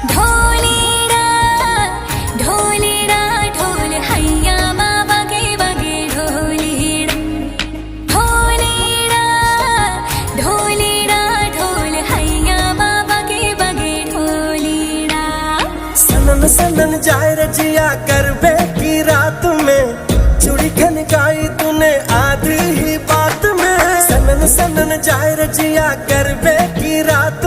ढोलेरा ढोलेरा ढोल हैया मा बगे बगे ढोलेरा ढोलेरा ढोलेरा ढोल हैया मा बगे बगे ढोलेरा। सनन सनन जाए रजिया करबे की रात में चूड़ी खनकाई तूने आधी ही बात में। सनन सनन जाए रजिया करबे की रात